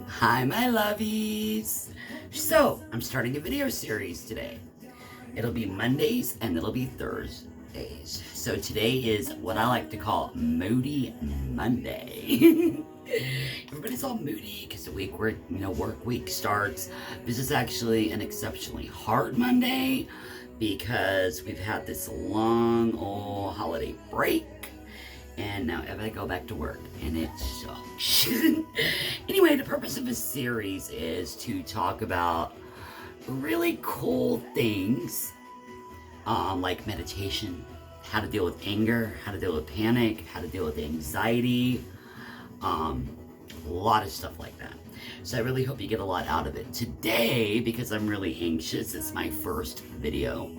Hi, my lovies! So, I'm starting a video series today. It'll be Mondays and it'll be Thursdays. So, today is what I like to call Moody Monday. Everybody's all moody because the work week starts. This is actually an exceptionally hard Monday because we've had this long old holiday break. And now I go back to work, and it sucks. Anyway, the purpose of this series is to talk about really cool things, like meditation, how to deal with anger, how to deal with panic, how to deal with anxiety, a lot of stuff like that. So I really hope you get a lot out of it. Today, because I'm really anxious, it's my first video,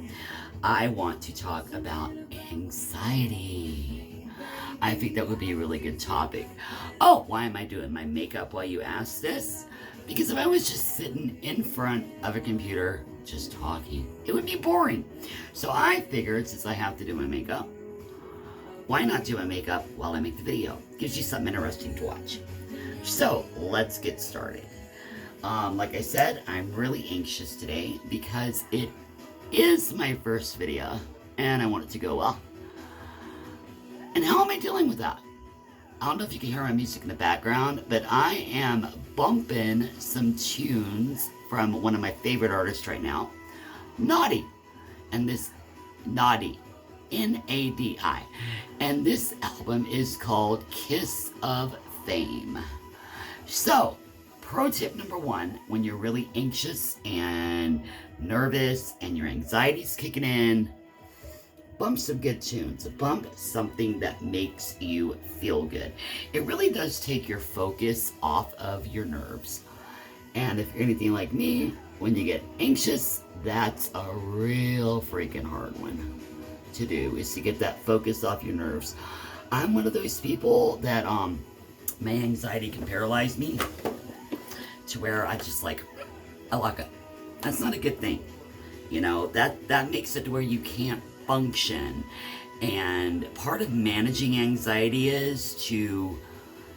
I want to talk about anxiety. I think that would be a really good topic. Oh, why am I doing my makeup while you ask this? Because if I was just sitting in front of a computer just talking, it would be boring. So I figured since I have to do my makeup, why not do my makeup while I make the video? Gives you something interesting to watch. So let's get started. Like I said, I'm really anxious today because it is my first video and I want it to go well. And how am I dealing with that? I don't know if you can hear my music in the background, but I am bumping some tunes from one of my favorite artists right now, Naughty. And this Naughty, N-A-D-I. And this album is called Kiss of Fame. So, pro tip number one, when you're really anxious and nervous and your anxiety's kicking in, bump some good tunes. Bump something that makes you feel good. It really does take your focus off of your nerves. And if you're anything like me, when you get anxious, that's a real freaking hard one to do, is to get that focus off your nerves. I'm one of those people that my anxiety can paralyze me to where I lock up. That's not a good thing. You know, that makes it to where you can't function. And part of managing anxiety is to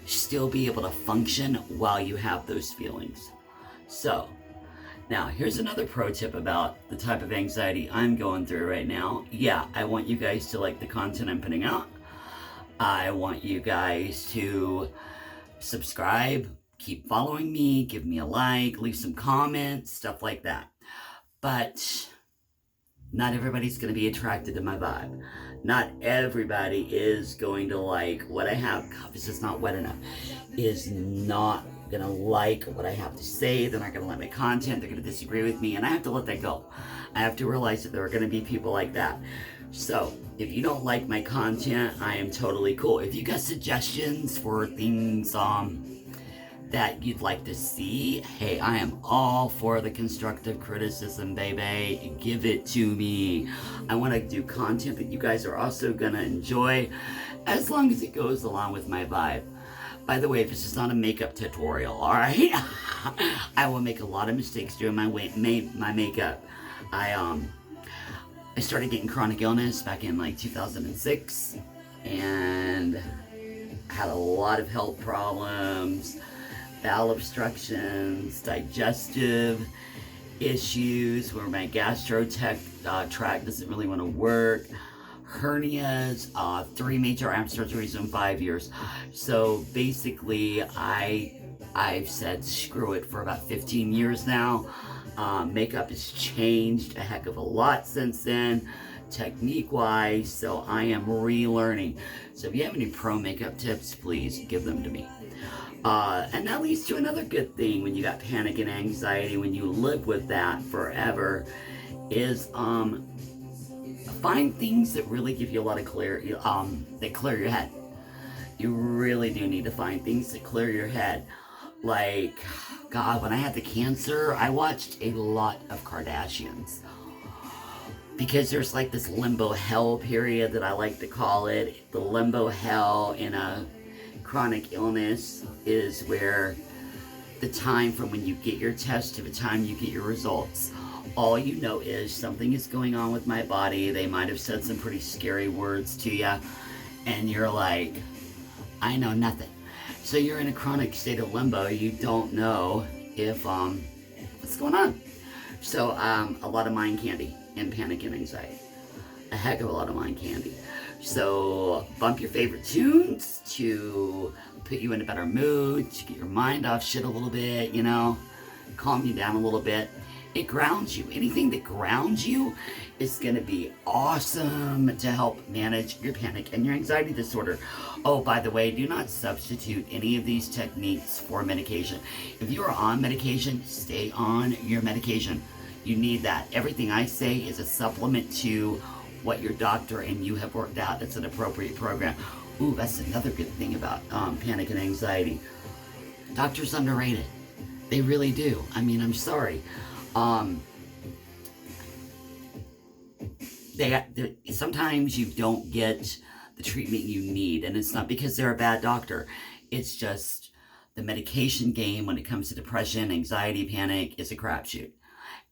still be able to function while you have those feelings. So, now here's another pro tip about the type of anxiety I'm going through right now. Yeah, I want you guys to like the content I'm putting out. I want you guys to subscribe, keep following me, give me a like, leave some comments, stuff like that. But not everybody's going to be attracted to my vibe. Not everybody is going to like what I have. God, this is not wet enough. Is not going to like what I have to say. They're not going to like my content. They're going to disagree with me. And I have to let that go. I have to realize that there are going to be people like that. So, if you don't like my content, I am totally cool. If you got suggestions for things that you'd like to see, hey, I am all for the constructive criticism, baby. Give it to me. I want to do content that you guys are also going to enjoy, as long as it goes along with my vibe. By the way, this is not a makeup tutorial, all right? I will make a lot of mistakes doing my makeup. I started getting chronic illness back in like 2006, and had a lot of health problems, bowel obstructions, digestive issues where my tract doesn't really want to work, hernias, 3 major arm surgeries in 5 years. So basically, I've said screw it for about 15 years now. Makeup has changed a heck of a lot since then, technique-wise, so I am relearning. So if you have any pro makeup tips, please give them to me. And that leads to another good thing when you got panic and anxiety, when you live with that forever, is find things that really give you a lot of clarity, that clear your head. You really do need to find things that clear your head. Like, God, when I had the cancer, I watched a lot of Kardashians. Because there's like this limbo hell period that I like to call it. The limbo hell in a chronic illness is where the time from when you get your test to the time you get your results, all you know is something is going on with my body. They might have said some pretty scary words to you, and you're like, I know nothing. So you're in a chronic state of limbo. You don't know if what's going on. So a lot of mind candy and panic and anxiety. A heck of a lot of mind candy. So bump your favorite tunes to put you in a better mood, to get your mind off shit a little bit, you know, calm you down a little bit. It grounds you. Anything that grounds you is going to be awesome to help manage your panic and your anxiety disorder. Oh, by the way, do not substitute any of these techniques for medication. If you are on medication, stay on your medication. You need that. Everything I say is a supplement to what your doctor and you have worked out. It's an appropriate program. Ooh, that's another good thing about panic and anxiety. Doctors underrated. They really do. I mean, I'm sorry. Sometimes you don't get the treatment you need, and it's not because they're a bad doctor. It's just the medication game when it comes to depression, anxiety, panic is a crapshoot.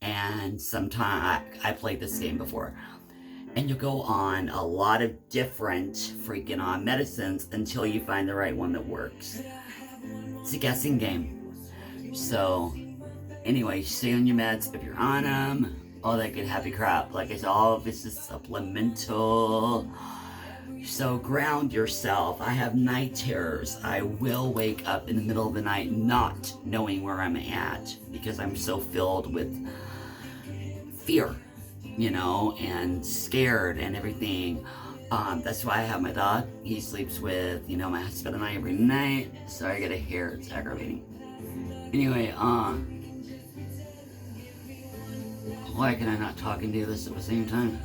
And sometimes I played this game before. And you'll go on a lot of different freaking medicines until you find the right one that works. It's a guessing game. So anyway, stay on your meds if you're on them. All that good happy crap. Like I said, all of this is supplemental. So ground yourself. I have night terrors. I will wake up in the middle of the night not knowing where I'm at because I'm so filled with fear, you know, and scared and everything. That's why I have my dog. He sleeps with, you know, my husband and I every night. Sorry, I got a hair. It's aggravating. Anyway, why can I not talk and do this at the same time?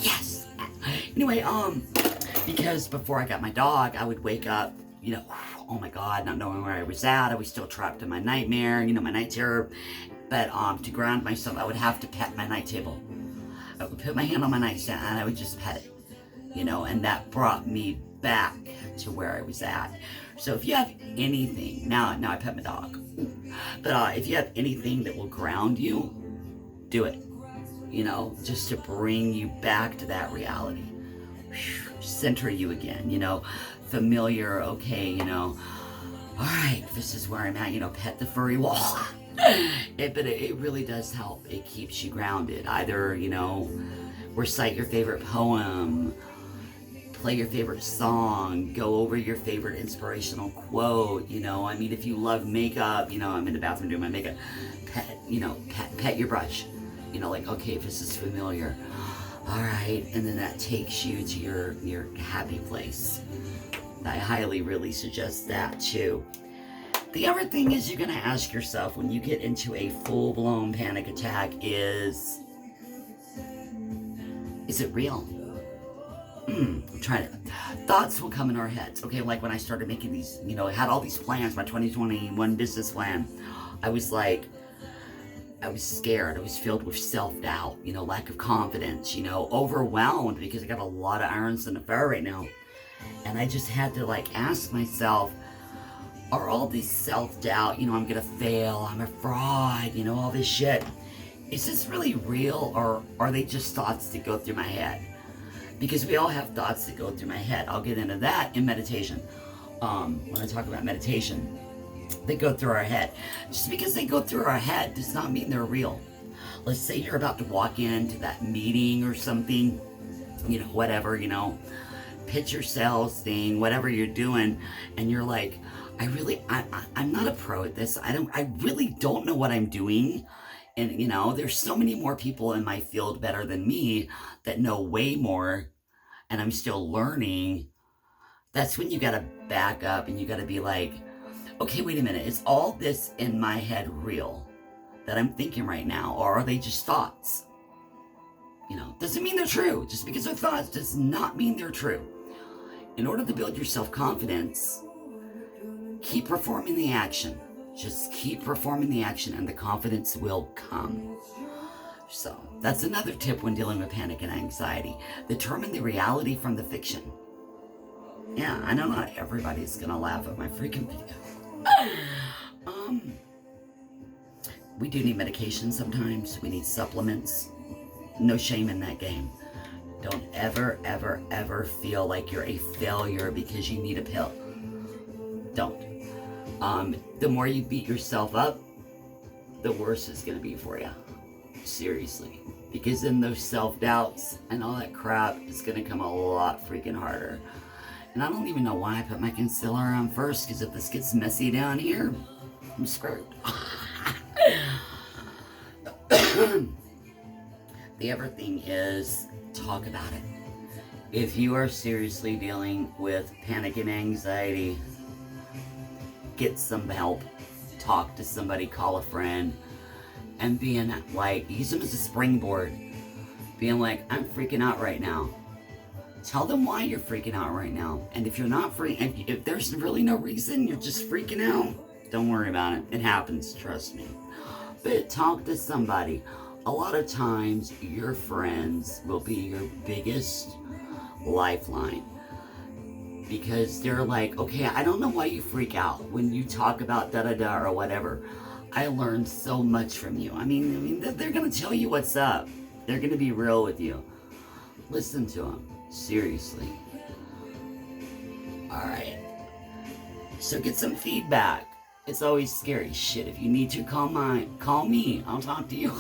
Yes! Anyway, because before I got my dog, I would wake up, you know, oh my God, not knowing where I was at. I was still trapped in my nightmare, you know, my night terror. But to ground myself, I would have to pet my night table. I would put my hand on my nightstand and I would just pet it, you know, and that brought me back to where I was at. So if you have anything, now I pet my dog, but if you have anything that will ground you, do it, you know, just to bring you back to that reality, center you again, you know, familiar, okay, you know, all right, this is where I'm at, you know, pet the furry wall. But it really does help. It keeps you grounded. Either, you know, recite your favorite poem, play your favorite song, go over your favorite inspirational quote, you know. I mean, if you love makeup, you know, I'm in the bathroom doing my makeup, pet your brush, you know, like, okay, if this is familiar, all right, and then that takes you to your happy place. I highly really suggest that too. The other thing is you're going to ask yourself when you get into a full-blown panic attack is it real? I'm trying to, thoughts will come in our heads. Okay, like when I started making these, you know, I had all these plans, my 2021 business plan. I was scared. I was filled with self-doubt, you know, lack of confidence, you know, overwhelmed because I got a lot of irons in the fire right now. And I just had to like ask myself, are all this self-doubt, you know, I'm gonna fail, I'm a fraud, you know, all this shit, is this really real, or are they just thoughts that go through my head? Because we all have thoughts that go through my head. I'll get into that in meditation. When I talk about meditation, they go through our head. Just because they go through our head does not mean they're real. Let's say you're about to walk into that meeting or something, you know, whatever, you know, pitch your sales thing, whatever you're doing, and you're like, I'm not a pro at this. I really don't know what I'm doing. And, you know, there's so many more people in my field better than me that know way more, and I'm still learning. That's when you got to back up and you got to be like, okay, wait a minute. Is all this in my head real that I'm thinking right now? Or are they just thoughts? You know, doesn't mean they're true. Just because they're thoughts does not mean they're true. In order to build your self-confidence, keep performing the action. Just keep performing the action and the confidence will come. So that's another tip when dealing with panic and anxiety. Determine the reality from the fiction. Yeah, I know not everybody's gonna laugh at my freaking video. We do need medication sometimes. We need supplements. No shame in that game. Don't ever, ever, ever feel like you're a failure because you need a pill. Don't. The more you beat yourself up, the worse it's gonna be for you. Seriously. Because then those self-doubts and all that crap is gonna come a lot freaking harder. And I don't even know why I put my concealer on first, because if this gets messy down here, I'm screwed. The other thing is, talk about it. If you are seriously dealing with panic and anxiety, get some help. Talk to somebody, call a friend, and being like, use them as a springboard. Being like, I'm freaking out right now. Tell them why you're freaking out right now. And if you're not if there's really no reason, you're just freaking out, don't worry about it. It happens, trust me. But talk to somebody. A lot of times, your friends will be your biggest lifeline. Because they're like, okay, I don't know why you freak out when you talk about da-da-da or whatever. I learned so much from you. I mean, they're going to tell you what's up. They're going to be real with you. Listen to them. Seriously. Alright. So get some feedback. It's always scary. Shit, if you need to, call me. I'll talk to you.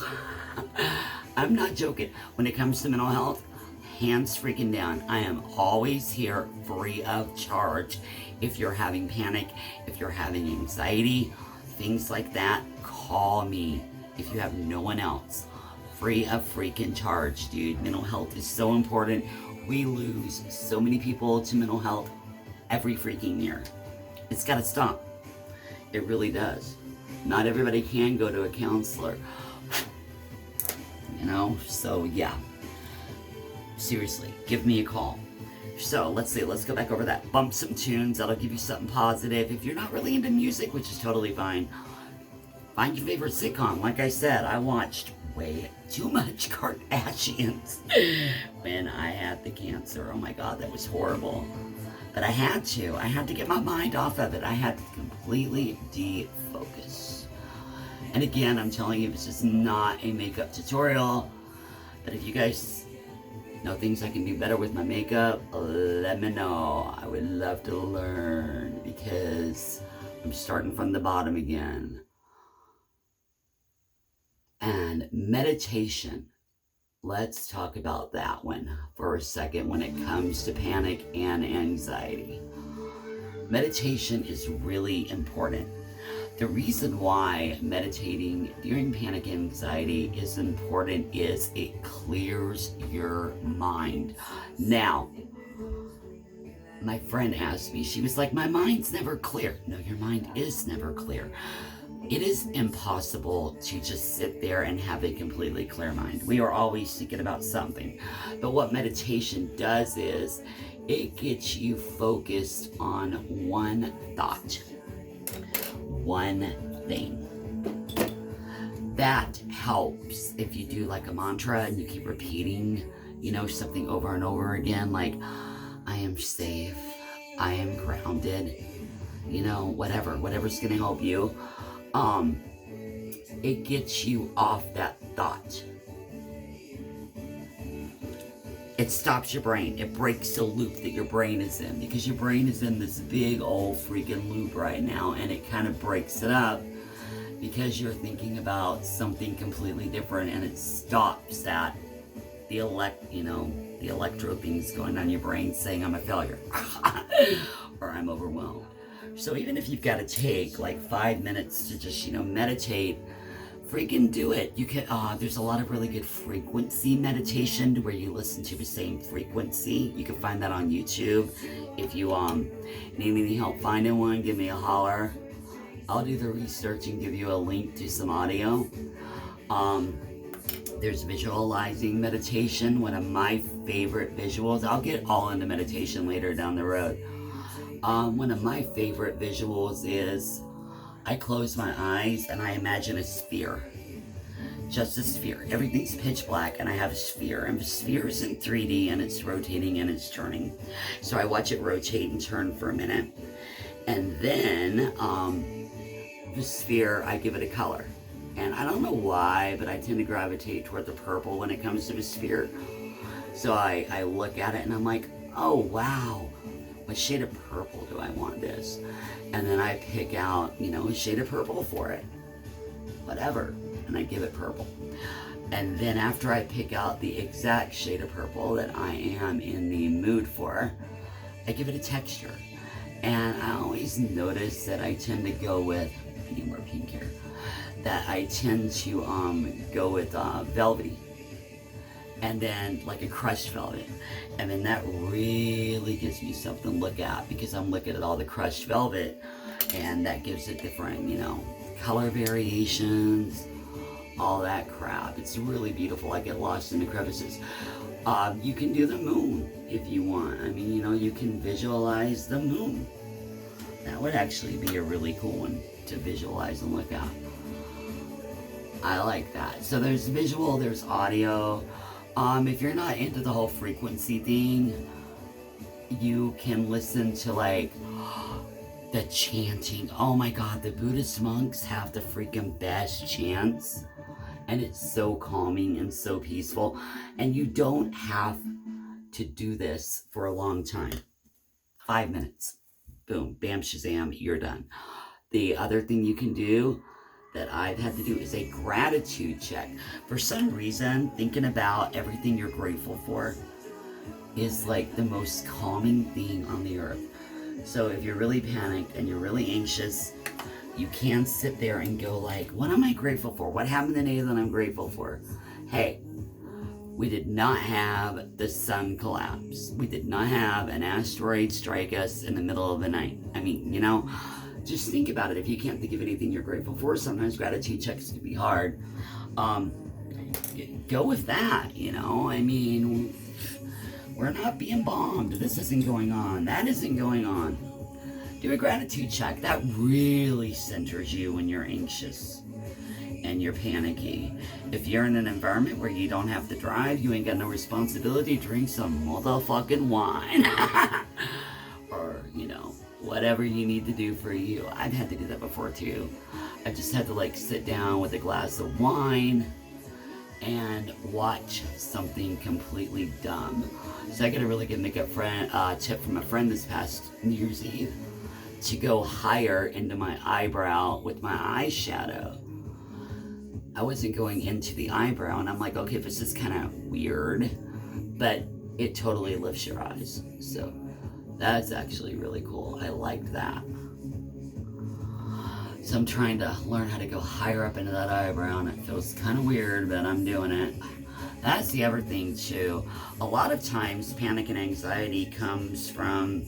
I'm not joking. When it comes to mental health, hands freaking down. I am always here free of charge. If you're having panic, if you're having anxiety, things like that, call me. If you have no one else, free of freaking charge, dude. Mental health is so important. We lose so many people to mental health every freaking year. It's got to stop. It really does. Not everybody can go to a counselor. You know, so yeah. Seriously, give me a call. So let's go back over that. Bump some tunes, that'll give you something positive. If you're not really into music, which is totally fine, find your favorite sitcom. Like I said, I watched way too much Kardashians when I had the cancer. Oh my God, that was horrible. But I had to get my mind off of it. I had to completely defocus. And again, I'm telling you, this is not a makeup tutorial. But if you guys know things I can do better with my makeup, let me know. I would love to learn because I'm starting from the bottom again. And meditation. Let's talk about that one for a second when it comes to panic and anxiety. Meditation is really important. The reason why meditating during panic and anxiety is important is it clears your mind. Now, my friend asked me, she was like, my mind's never clear. No, your mind is never clear. It is impossible to just sit there and have a completely clear mind. We are always thinking about something. But what meditation does is it gets you focused on one thought, one thing. That helps if you do like a mantra and you keep repeating, something over and over again, like, I am safe, I am grounded, whatever's gonna help you. It gets you off that thought. It stops your brain. It breaks the loop that your brain is in, because your brain is in this big old freaking loop right now, and it kind of breaks it up because you're thinking about something completely different, and it stops that the electro things going on in your brain saying I'm a failure or I'm overwhelmed. So even if you've got to take like 5 minutes to just, meditate, freaking do it. You can, there's a lot of really good frequency meditation where you listen to the same frequency. You can find that on YouTube. If you need any help finding one, give me a holler. I'll do the research and give you a link to some audio. There's visualizing meditation, one of my favorite visuals. I'll get all into meditation later down the road. One of my favorite visuals is I close my eyes and I imagine a sphere. Just a sphere. Everything's pitch black and I have a sphere. And the sphere is in 3D and it's rotating and it's turning. So I watch it rotate and turn for a minute. And then the sphere, I give it a color. And I don't know why, but I tend to gravitate toward the purple when it comes to the sphere. So I look at it and I'm like, oh wow, what shade of purple do I want this? And then I pick out, a shade of purple for it. Whatever. And I give it purple. And then after I pick out the exact shade of purple that I am in the mood for, I give it a texture. And I always notice that I tend to go with, I need more pink here, that I tend to go with velvety. And then like a crushed velvet. And then that really gives me something to look at, because I'm looking at all the crushed velvet and that gives it different, color variations, all that crap. It's really beautiful. I get lost in the crevices. You can do the moon if you want. I mean, you can visualize the moon. That would actually be a really cool one to visualize and look at. I like that. So there's visual, there's audio. If you're not into the whole frequency thing, you can listen to like the chanting. Oh my God, the Buddhist monks have the freaking best chants. And it's so calming and so peaceful. And you don't have to do this for a long time. 5 minutes. Boom, bam, shazam, you're done. The other thing you can do that I've had to do is a gratitude check. For some reason, thinking about everything you're grateful for is like the most calming thing on the earth. So if you're really panicked and you're really anxious, you can sit there and go like, what am I grateful for? What happened today that I'm grateful for? Hey, we did not have the sun collapse. We did not have an asteroid strike us in the middle of the night. I mean, just think about it. If you can't think of anything you're grateful for, sometimes gratitude checks can be hard. Go with that, I mean, we're not being bombed. This isn't going on. That isn't going on. Do a gratitude check. That really centers you when you're anxious and you're panicky. If you're in an environment where you don't have to drive, you ain't got no responsibility, drink some motherfucking wine. Or, whatever you need to do for you. I've had to do that before too. I just had to like sit down with a glass of wine and watch something completely dumb. So I got a really good makeup tip from a friend this past New Year's Eve to go higher into my eyebrow with my eyeshadow. I wasn't going into the eyebrow, and I'm like, okay, this is kind of weird, but it totally lifts your eyes. So that's actually really cool. I liked that. So I'm trying to learn how to go higher up into that eyebrow, and it feels kind of weird, but I'm doing it. That's the other thing too. A lot of times panic and anxiety comes from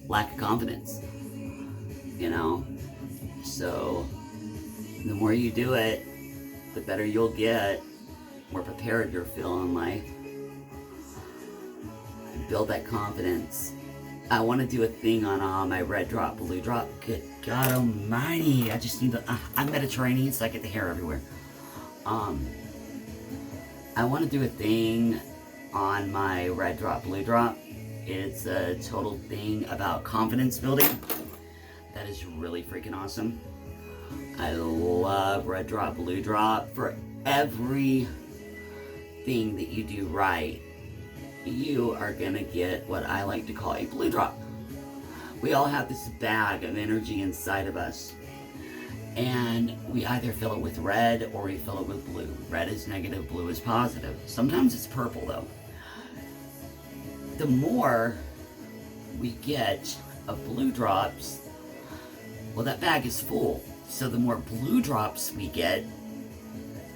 lack of confidence, so the more you do it, the better you'll get, more prepared you'll feel in life. Build that confidence. I want to do a thing on my red drop, blue drop. Good God almighty, I just need to, I'm Mediterranean, so I get the hair everywhere. I want to do a thing on my red drop, blue drop. It's a total thing about confidence building. That is really freaking awesome. I love red drop, blue drop. For every thing that you do right, you are gonna get what I like to call a blue drop. We all have this bag of energy inside of us, and we either fill it with red or we fill it with blue. Red is negative, blue is positive. Sometimes it's purple though. The more we get of blue drops, well, that bag is full. So the more blue drops we get,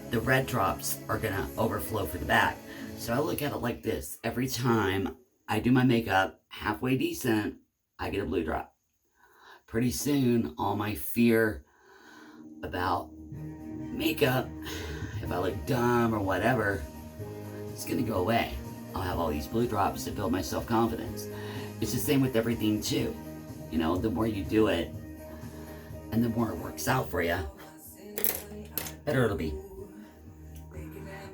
the red drops are gonna overflow for the bag. So I look at it like this. Every time I do my makeup halfway decent, I get a blue drop. Pretty soon, all my fear about makeup, if I look dumb or whatever, it's gonna go away. I'll have all these blue drops to build my self-confidence. It's the same with everything too. The more you do it, and the more it works out for you, better it'll be.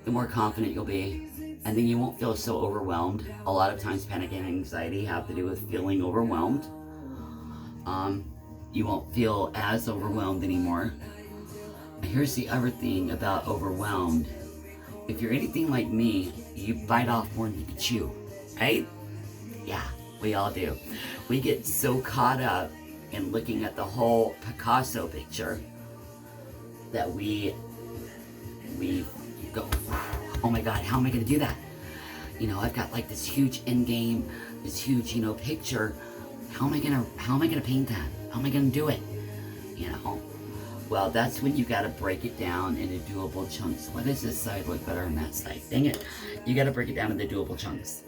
The more confident you'll be, and then you won't feel so overwhelmed. A lot of times panic and anxiety have to do with feeling overwhelmed. You won't feel as overwhelmed anymore. And here's the other thing about overwhelmed. if you're anything like me, you bite off more than you can chew, right? Yeah, we all do. We get so caught up in looking at the whole Picasso picture that we go, oh my God, how am I gonna do that? You know, I've got like this huge end game, this huge, you know, picture. How am I gonna paint that? How am I gonna do it? You know? Well, that's when you gotta break it down into doable chunks. Why does this side look better than that side? Dang it. You gotta break it down into doable chunks.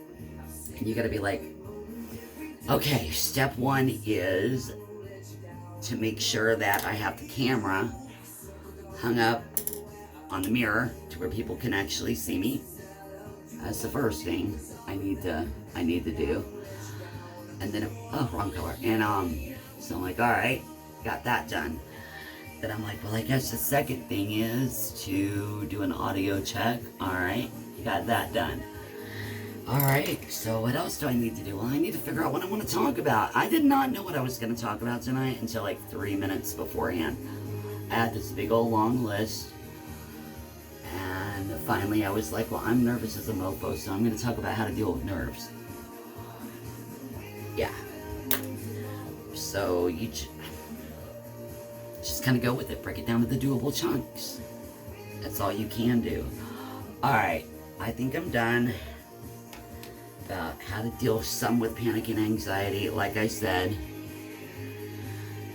And you gotta be like, okay, step one is to make sure that I have the camera hung up on the mirror to where people can actually see me. That's the first thing I need to do. And then, oh, wrong color. And so I'm like, all right, got that done. Then I'm like, well, I guess the second thing is to do an audio check. All right, got that done. All right, so what else do I need to do? Well, I need to figure out what I want to talk about. I did not know what I was going to talk about tonight until like 3 minutes beforehand. I had this big old long list. And finally I was like, well, I'm nervous as a mofo, so I'm going to talk about how to deal with nerves. Yeah. So you just kind of go with it. Break it down to the doable chunks. That's all you can do. Alright, I think I'm done about how to deal some with panic and anxiety. Like I said,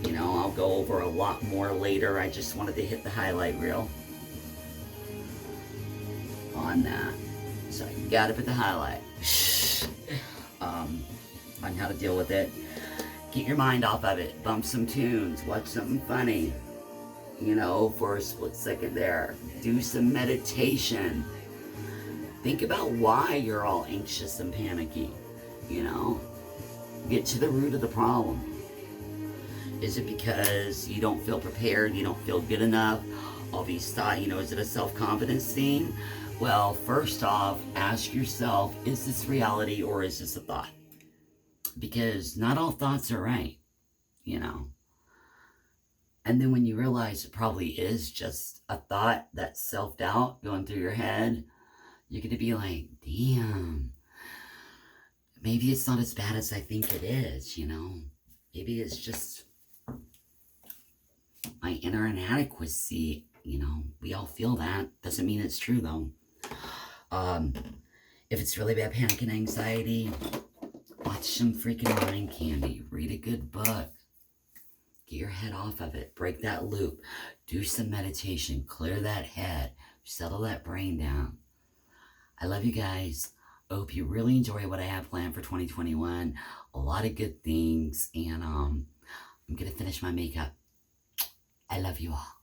you know, I'll go over a lot more later. I just wanted to hit the highlight reel on that. So I gotta put the highlight on how to deal with it. Get your mind off of it. Bump some tunes. Watch something funny. You know, for a split second there. Do some meditation. Think about why you're all anxious and panicky. You know, get to the root of the problem. Is it because you don't feel prepared? You don't feel good enough? All these thoughts, you know, is it a self-confidence thing? Well, first off, ask yourself, is this reality or is this a thought? Because not all thoughts are right, you know. And then when you realize it probably is just a thought, that self-doubt going through your head, you're going to be like, damn, maybe it's not as bad as I think it is, you know. Maybe it's just my inner inadequacy, you know. We all feel that. Doesn't mean it's true, though. If it's really bad panic and anxiety, watch some freaking mind candy. Read a good book. Get your head off of it. Break that loop. Do some meditation. Clear that head. Settle that brain down. I love you guys. I hope you really enjoy what I have planned for 2021. A lot of good things. And I'm going to finish my makeup. I love you all.